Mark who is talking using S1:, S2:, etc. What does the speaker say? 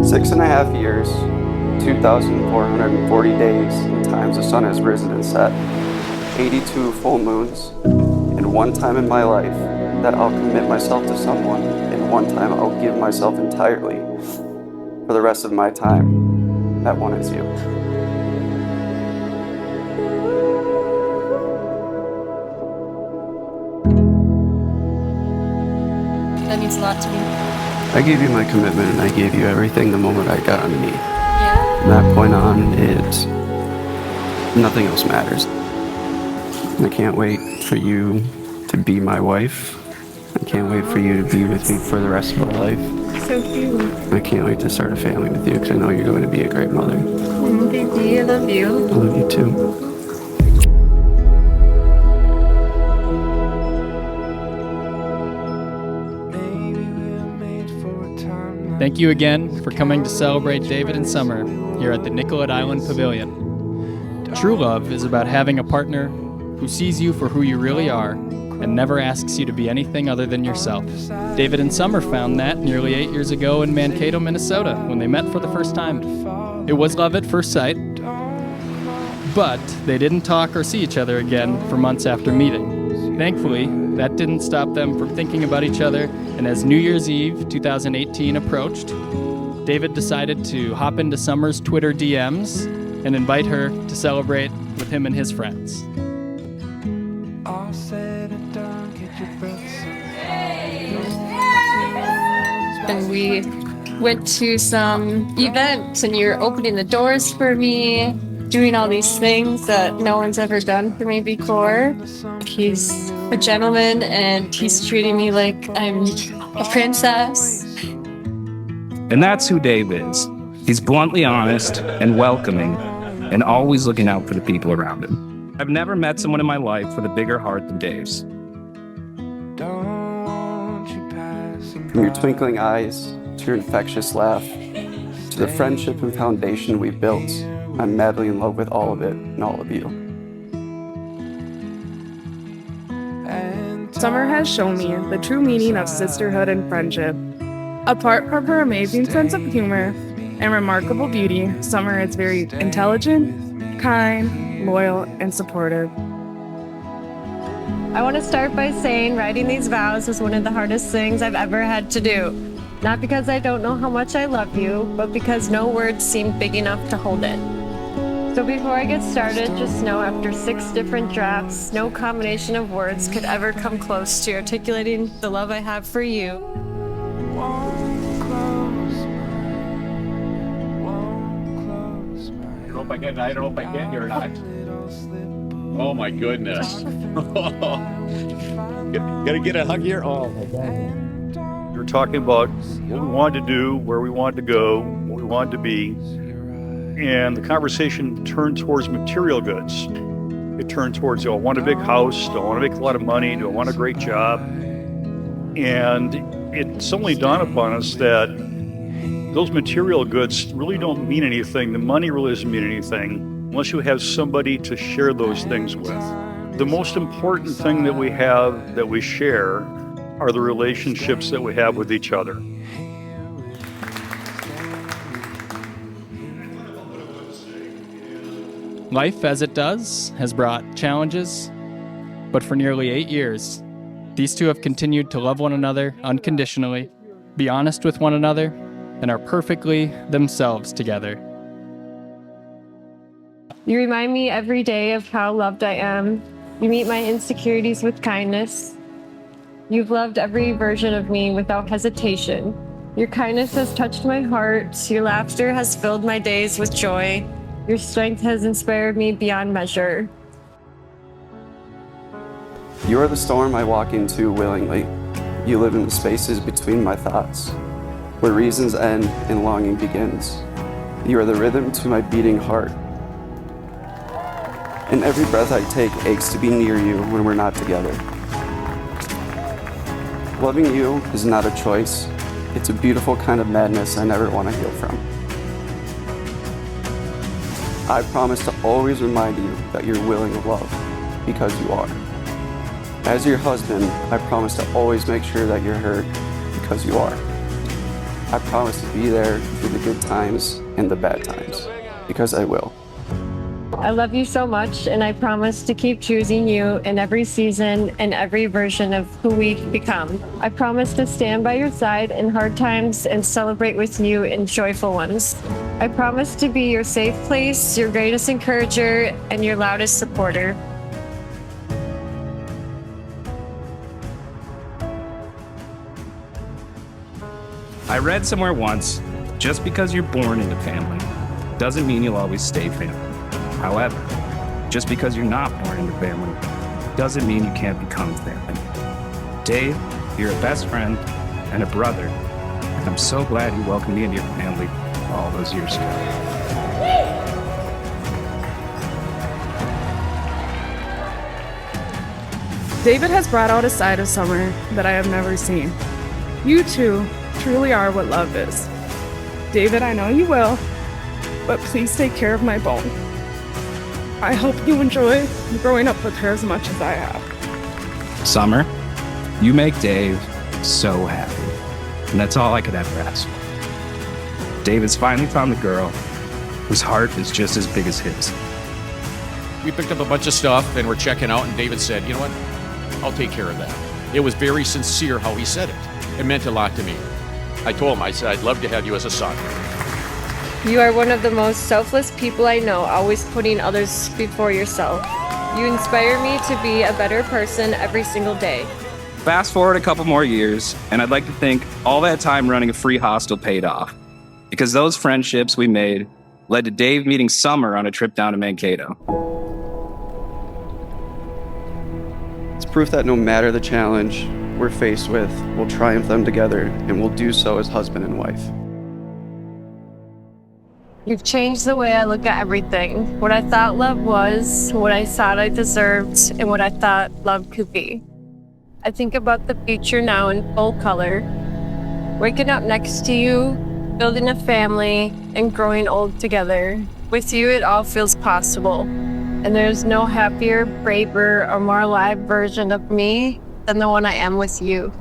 S1: 6.5 years, 2,440 days and times the sun has risen and set, 82 full moons, and one time in my life that I'll commit myself to someone, and one time I'll give myself entirely for the rest of my time. That one is you.
S2: That means a lot to me.
S1: I gave you my commitment and I gave you everything the moment I got on your knee.
S2: Yeah.
S1: From that point on, nothing else matters. I can't wait for you to be my wife. I can't wait for you to be with me for the rest of our life.
S2: So cute.
S1: I can't wait to start a family with you because I know you're going to be a great mother.
S2: Baby, I love you.
S1: I love you too.
S3: Thank you again for coming to celebrate David and Summer here at the Nicollet Island Pavilion. True love is about having a partner who sees you for who you really are and never asks you to be anything other than yourself. David and Summer found that nearly 8 years ago in Mankato, Minnesota, when they met for the first time. It was love at first sight, but they didn't talk or see each other again for months after meeting. Thankfully, that didn't stop them from thinking about each other, and as New Year's Eve 2018 approached, David decided to hop into Summer's Twitter DMs and invite her to celebrate with him and his friends.
S2: And we went to some events, and you're opening the doors for me, doing all these things that no one's ever done for me before. He's a gentleman, and he's treating me like I'm a princess.
S4: And that's who Dave is. He's bluntly honest and welcoming and always looking out for the people around him. I've never met someone in my life with a bigger heart than Dave's.
S1: From your twinkling eyes to your infectious laugh, to the friendship and foundation we built, I'm madly in love with all of it and all of you.
S5: Summer has shown me the true meaning of sisterhood and friendship. Apart from her amazing sense of humor and remarkable beauty, Summer is very intelligent, kind, loyal, and supportive.
S6: I want to start by saying writing these vows was one of the hardest things I've ever had to do. Not because I don't know how much I love you, but because no words seemed big enough to hold it. So before I get started, just know after 6 different drafts, no combination of words could ever come close to articulating the love I have for you.
S7: I don't know if I can hear or not. Oh my goodness. Gotta get a hug here. Oh my God.
S8: We're talking about what we wanted to do, where we wanted to go, what we wanted to be. And the conversation turned towards material goods. It turned towards, do I want a big house? Do I want to make a lot of money? Do I want a great job? And it suddenly dawned upon us that those material goods really don't mean anything. The money really doesn't mean anything unless you have somebody to share those things with. The most important thing that we have, that we share, are the relationships that we have with each other.
S3: Life, as it does, has brought challenges, but for nearly 8 years, these two have continued to love one another unconditionally, be honest with one another, and are perfectly themselves together.
S6: You remind me every day of how loved I am. You meet my insecurities with kindness. You've loved every version of me without hesitation. Your kindness has touched my heart. Your laughter has filled my days with joy. Your strength has inspired me beyond measure.
S1: You are the storm I walk into willingly. You live in the spaces between my thoughts, where reasons end and longing begins. You are the rhythm to my beating heart. And every breath I take aches to be near you when we're not together. Loving you is not a choice. It's a beautiful kind of madness I never want to heal from. I promise to always remind you that you're willing to love, because you are. As your husband, I promise to always make sure that you're heard, because you are. I promise to be there through the good times and the bad times, because I will.
S6: I love you so much, and I promise to keep choosing you in every season and every version of who we become. I promise to stand by your side in hard times and celebrate with you in joyful ones. I promise to be your safe place, your greatest encourager, and your loudest supporter.
S4: I read somewhere once, just because you're born into family doesn't mean you'll always stay family. However, just because you're not born into family doesn't mean you can't become family. Dave, you're a best friend and a brother, and I'm so glad you welcomed me into your family all those years ago.
S5: David has brought out a side of Summer that I have never seen. You two truly are what love is. David, I know you will, but please take care of my bone. I hope you enjoy growing up with her as much as I have.
S4: Summer, you make Dave so happy, and that's all I could ever ask for. David's finally found the girl whose heart is just as big as his.
S7: We picked up a bunch of stuff and we're checking out, and David said, you know what? I'll take care of that. It was very sincere how he said it. It meant a lot to me. I told him, I said, I'd love to have you as a son.
S6: You are one of the most selfless people I know, always putting others before yourself. You inspire me to be a better person every single day.
S4: Fast forward a couple more years, and I'd like to think all that time running a free hostel paid off. Because those friendships we made led to Dave meeting Summer on a trip down to Mankato.
S1: It's proof that no matter the challenge we're faced with, we'll triumph them together, and we'll do so as husband and wife.
S6: You've changed the way I look at everything. What I thought love was, what I thought I deserved, and what I thought love could be. I think about the future now in full color. Waking up next to you, building a family, and growing old together. With you, it all feels possible. And there's no happier, braver, or more alive version of me than the one I am with you.